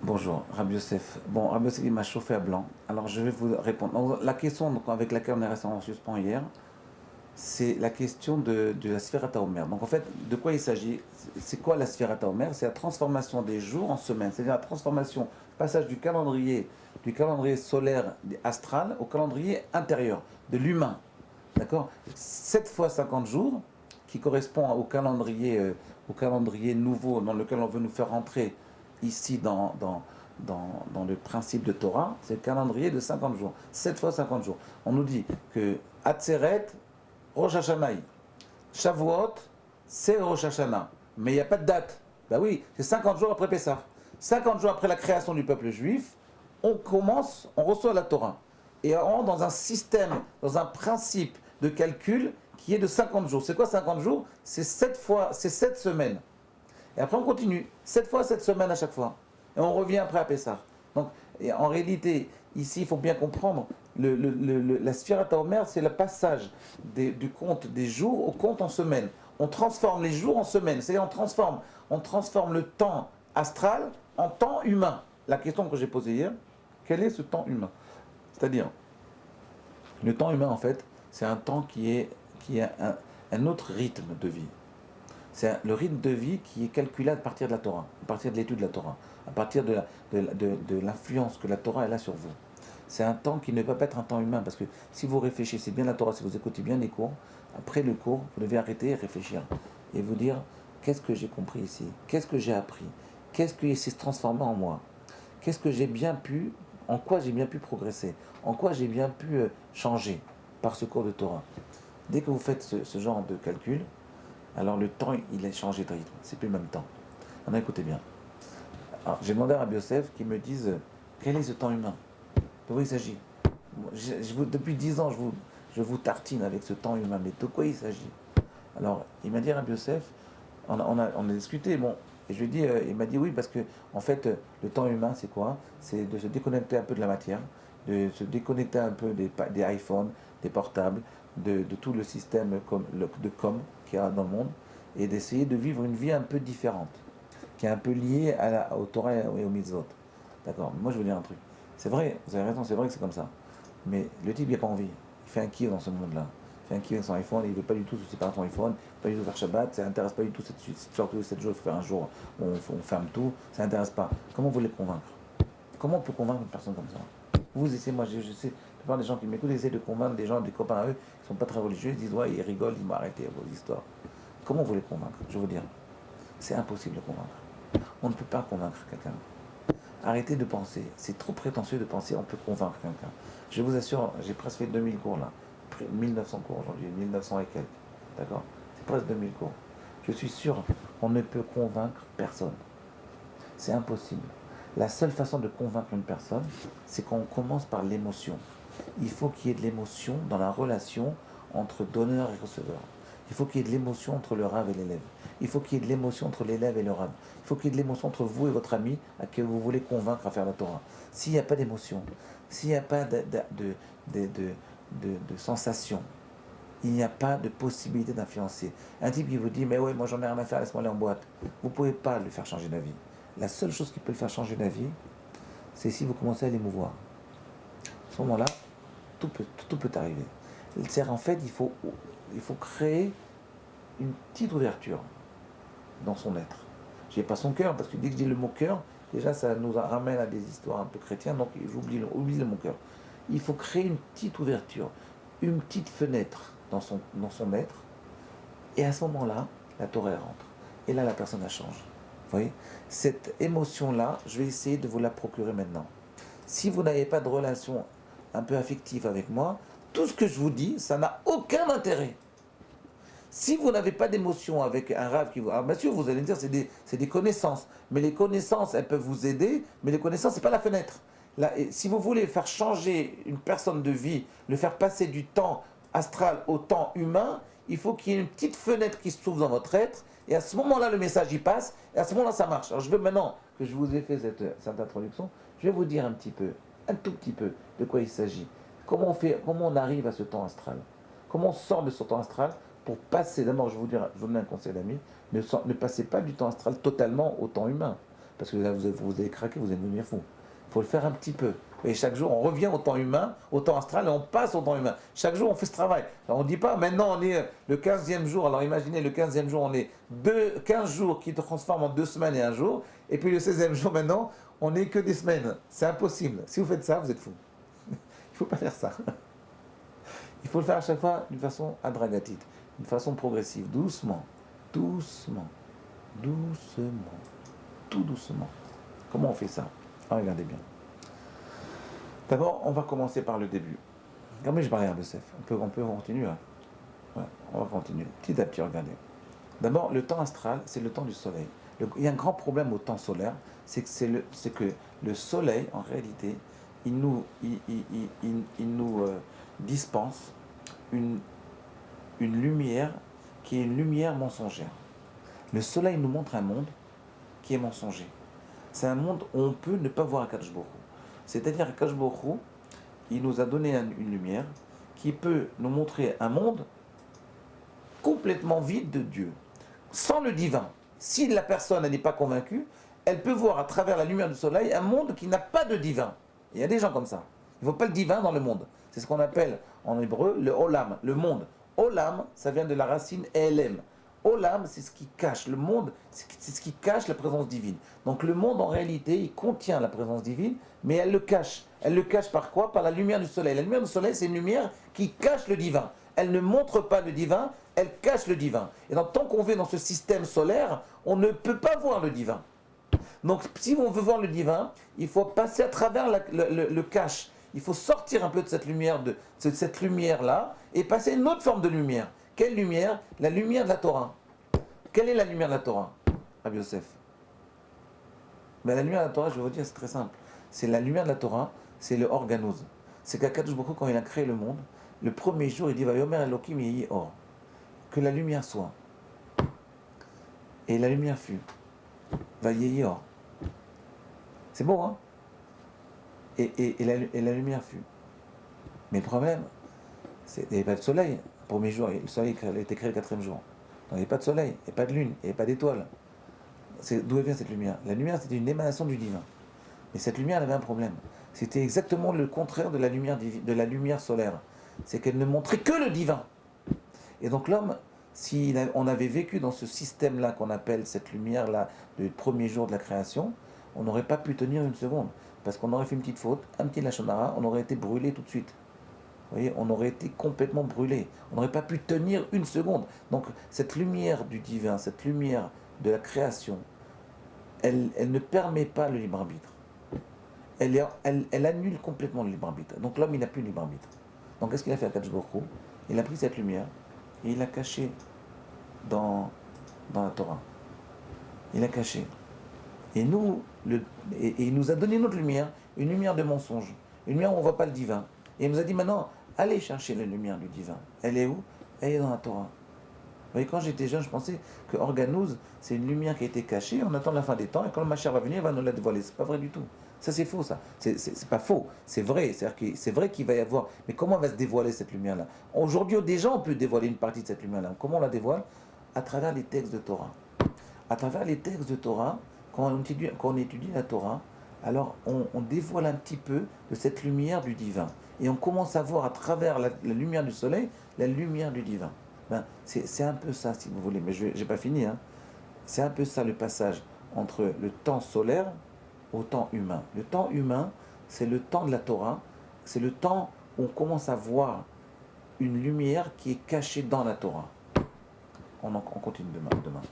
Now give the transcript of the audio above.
Bonjour, Rabbi Youssef. Bon, Rabbi Youssef, il m'a chauffé à blanc. Alors, je vais vous répondre. Donc, la question donc, avec laquelle on est resté en suspens hier, c'est la question de la Sphirata Omer. Donc, en fait, de quoi il s'agit? C'est quoi la Sphirata Omer? C'est la transformation des jours en semaines. C'est-à-dire la transformation, passage du calendrier solaire astral au calendrier intérieur, de l'humain. D'accord? 7 fois 50 jours, qui correspond au calendrier nouveau dans lequel on veut nous faire rentrer ici dans le principe de Torah, c'est le calendrier de 50 jours. 7 fois 50 jours. On nous dit que Atzeret, Rosh Hashanah, Shavuot, c'est Rosh Hashanah. Mais il n'y a pas de date. Ben oui, c'est 50 jours après Pessah. 50 jours après la création du peuple juif, on reçoit la Torah. Et on rentre dans un système, dans un principe de calcul qui est de 50 jours. C'est quoi 50 jours? C'est 7 fois, c'est 7 semaines. Et après on continue, 7 fois 7 semaines à chaque fois. Et on revient après à Pessah. Donc en réalité, ici il faut bien comprendre, la Sphirata Omer, c'est le passage du compte des jours au compte en semaines. On transforme les jours en semaines, c'est-à-dire on transforme le temps astral en temps humain. La question que j'ai posée hier, quel est ce temps humain? C'est-à-dire, le temps humain en fait, c'est un temps qui est un autre rythme de vie. C'est le rythme de vie qui est calculé à partir de la Torah, à partir de l'étude de la Torah, à partir de l'influence que la Torah elle a sur vous. C'est un temps qui ne peut pas être un temps humain, parce que si vous réfléchissez bien à la Torah, si vous écoutez bien les cours, après le cours, vous devez arrêter et réfléchir. Et vous dire, qu'est-ce que j'ai compris ici? Qu'est-ce que j'ai appris? Qu'est-ce qui s'est transformé en moi? Qu'est-ce que j'ai bien pu, en quoi j'ai bien pu progresser? En quoi j'ai bien pu changer par ce cours de Torah? Dès que vous faites ce genre de calcul, alors le temps, il a changé de rythme. C'est plus le même temps. Alors écoutez bien. Alors, j'ai demandé à Rabbi Yosef qu'il me dise quel est ce temps humain. De quoi il s'agit? Depuis 10 ans, je vous tartine avec ce temps humain, mais de quoi il s'agit? Alors, il m'a dit, Rabbi Yosef, on a discuté, bon, et je lui ai dit, il m'a dit oui, parce que, en fait, le temps humain, c'est quoi? C'est de se déconnecter un peu de la matière, de se déconnecter un peu des iPhones, des portables, de tout le système de com qu'il y a dans le monde, et d'essayer de vivre une vie un peu différente, qui est un peu liée au Torah et au mitzvot. D'accord? Moi, je veux dire un truc. C'est vrai, vous avez raison, c'est vrai que c'est comme ça. Mais le type, il n'a pas envie. Il fait un kiff dans ce monde-là. Il fait un kiff avec son iPhone, il ne veut pas du tout se séparer de son iPhone, pas du tout faire Shabbat, ça n'intéresse pas du tout surtout 7 jours, il faut faire un jour où on ferme tout, ça n'intéresse pas. Comment vous les convaincre? Comment on peut convaincre une personne comme ça? Vous essayez, moi je sais, la plupart des gens qui m'écoutent essaient de convaincre des gens, des copains à eux, qui ne sont pas très religieux, ils disent ouais, ils rigolent, ils m'ont arrêté vos histoires. Comment vous les convaincre? Je vais vous dire, c'est impossible de convaincre. On ne peut pas convaincre quelqu'un. Arrêtez de penser. C'est trop prétentieux de penser on peut convaincre quelqu'un. Je vous assure, j'ai presque fait 2000 cours là. 1900 cours aujourd'hui, 1900 et quelques. D'accord? C'est presque 2000 cours. Je suis sûr qu'on ne peut convaincre personne. C'est impossible. La seule façon de convaincre une personne, c'est qu'on commence par l'émotion. Il faut qu'il y ait de l'émotion dans la relation entre donneur et receveur. Il faut qu'il y ait de l'émotion entre le rave et l'élève. Il faut qu'il y ait de l'émotion entre l'élève et le rave. Il faut qu'il y ait de l'émotion entre vous et votre ami à qui vous voulez convaincre à faire la Torah. S'il n'y a pas d'émotion, s'il n'y a pas de sensation, il n'y a pas de possibilité d'influencer. Un type qui vous dit, mais ouais, moi j'en ai rien à faire, laisse-moi aller en boîte. Vous ne pouvez pas le faire changer d'avis. La seule chose qui peut le faire changer d'avis, c'est si vous commencez à l'émouvoir. À ce moment-là, tout peut arriver. C'est-à-dire, en fait, il faut créer une petite ouverture dans son être. Je n'ai pas son cœur, parce que dès que je dis le mot cœur, déjà ça nous ramène à des histoires un peu chrétiennes, donc j'oublie le mot cœur. Il faut créer une petite ouverture, une petite fenêtre dans son être, et à ce moment-là, la Torah rentre. Et là, la personne elle change. Vous voyez? Cette émotion-là, je vais essayer de vous la procurer maintenant. Si vous n'avez pas de relation un peu affective avec moi, tout ce que je vous dis, ça n'a aucun intérêt. Si vous n'avez pas d'émotion avec un rave qui vous... Alors bien sûr, vous allez me dire, c'est des connaissances. Mais les connaissances, elles peuvent vous aider, mais les connaissances, ce n'est pas la fenêtre. Là, si vous voulez faire changer une personne de vie, le faire passer du temps astral au temps humain, il faut qu'il y ait une petite fenêtre qui se trouve dans votre être, et à ce moment-là, le message y passe, et à ce moment-là, ça marche. Alors je veux maintenant que je vous ai fait cette introduction, je vais vous dire un tout petit peu de quoi il s'agit. Comment on arrive à ce temps astral? Comment on sort de ce temps astral pour passer, d'abord je vais vous donne un conseil d'ami, ne passez pas du temps astral totalement au temps humain. parce que là, vous avez craqué, vous êtes devenu fou. Il faut le faire un petit peu. Et chaque jour, on revient au temps humain, au temps astral, et on passe au temps humain. Chaque jour, on fait ce travail. Alors, on ne dit pas, maintenant, on est le 15e jour. Alors, imaginez, le 15e jour, on est 15 jours qui se transforment en 2 semaines et un jour. Et puis, le 16e jour, maintenant, on n'est que des semaines. C'est impossible. Si vous faites ça, vous êtes fou. Il ne faut pas faire ça. Il faut le faire à chaque fois d'une façon adragatite, d'une façon progressive, doucement, doucement, doucement, tout doucement. Comment on fait ça? Regardez bien. D'abord, on va commencer par le début. Comme je parlais à Bessef, on peut continuer. Hein. Ouais, on va continuer. Petit à petit, regardez. D'abord, le temps astral, c'est le temps du soleil. Il y a un grand problème au temps solaire, c'est que le soleil, en réalité, il nous dispense une lumière qui est une lumière mensongère. Le soleil nous montre un monde qui est mensonger. C'est un monde où on peut ne pas voir Akadosh Baruch Hu. C'est-à-dire qu'Akadosh Baruch Hu, il nous a donné une lumière qui peut nous montrer un monde complètement vide de Dieu, sans le divin. Si la personne n'est pas convaincue, elle peut voir à travers la lumière du soleil un monde qui n'a pas de divin. Il y a des gens comme ça. Il ne faut pas le divin dans le monde. C'est ce qu'on appelle en hébreu le olam, le monde. Olam, ça vient de la racine elem. Olam, c'est ce qui cache. Le monde, c'est ce qui cache la présence divine. Donc le monde, en réalité, il contient la présence divine, mais elle le cache. Elle le cache par quoi? Par la lumière du soleil. La lumière du soleil, c'est une lumière qui cache le divin. Elle ne montre pas le divin, elle cache le divin. Et donc, tant qu'on vit dans ce système solaire, on ne peut pas voir le divin. Donc, si on veut voir le divin, il faut passer à travers le cache. Il faut sortir un peu de cette lumière-là et passer à une autre forme de lumière. Quelle lumière? La lumière de la Torah. Quelle est la lumière de la Torah? Rabbi Yosef. Ben, la lumière de la Torah, je vais vous dire, c'est très simple. C'est la lumière de la Torah, c'est le organos. C'est qu'Akadosh Baruch Hu, quand il a créé le monde, le premier jour, il dit Vayomer Elokim yehi or. Que la lumière soit. Et la lumière fut. Vayehi or. C'est beau, hein? Et la lumière fut. Mais le problème, il n'y avait pas de soleil. Le premier jour, le soleil a été créé le 4e jour. Donc il n'y avait pas de soleil, il n'y avait pas de lune, il n'y avait pas d'étoiles. D'où vient cette lumière? La lumière, c'était une émanation du divin. Mais cette lumière, elle avait un problème. C'était exactement le contraire de la lumière solaire. C'est qu'elle ne montrait que le divin. Et donc l'homme, si on avait vécu dans ce système-là qu'on appelle cette lumière-là du premier jour de la création, on n'aurait pas pu tenir une seconde. Parce qu'on aurait fait une petite faute, un petit lachon hara, on aurait été brûlé tout de suite. Vous voyez, on aurait été complètement brûlé. On n'aurait pas pu tenir une seconde. Donc cette lumière du divin, cette lumière de la création, elle ne permet pas le libre arbitre. Elle annule complètement le libre arbitre. Donc l'homme, il n'a plus le libre arbitre. Donc qu'est-ce qu'il a fait à Akadosh Baruch Hu? Il a pris cette lumière et il l'a cachée dans la Torah. Il l'a cachée. Et il nous a donné notre lumière, une lumière de mensonge, une lumière où on ne voit pas le divin. Et il nous a dit maintenant, allez chercher la lumière du divin. Elle est où? Elle est dans la Torah. Vous voyez, quand j'étais jeune, je pensais que Organouz, c'est une lumière qui a été cachée, on attend la fin des temps, et quand le Mashiach va venir, il va nous la dévoiler. C'est pas vrai du tout. Ça, c'est faux, ça. C'est pas faux, c'est vrai. C'est vrai qu'il va y avoir. Mais comment va se dévoiler cette lumière-là? Aujourd'hui, déjà, on peut dévoiler une partie de cette lumière-là. Comment on la dévoile? À travers les textes de Torah. À travers les textes de Torah, quand on étudie la Torah, alors on dévoile un petit peu de cette lumière du divin. Et on commence à voir à travers la lumière du soleil, la lumière du divin. Ben, c'est un peu ça, si vous voulez, mais je n'ai pas fini. Hein. C'est un peu ça le passage entre le temps solaire au temps humain. Le temps humain, c'est le temps de la Torah, c'est le temps où on commence à voir une lumière qui est cachée dans la Torah. On continue demain.